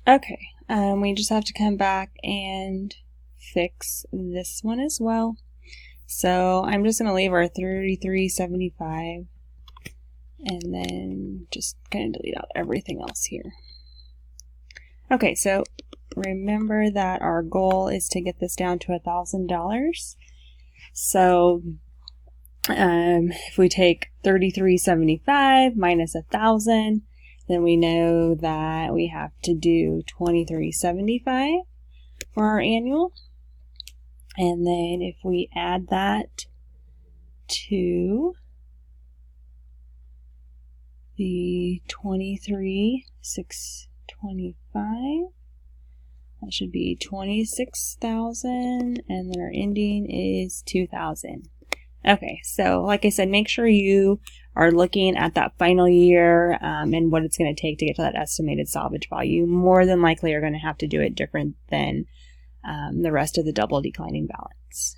Okay, we just have to come back and fix this one as well. So I'm just going to leave our 3375 and then just kind of delete out everything else here. Okay, so remember that our goal is to get this down to $1,000. So if we take 3375 minus 1,000, then we know that we have to do 2375 for our annual. And then if we add that to the 23,625, that should be 26,000, and then our ending is 2,000. Okay, so like I said, make sure you are looking at that final year and what it's going to take to get to that estimated salvage value. More than likely, you're going to have to do it different than the rest of the double declining balance.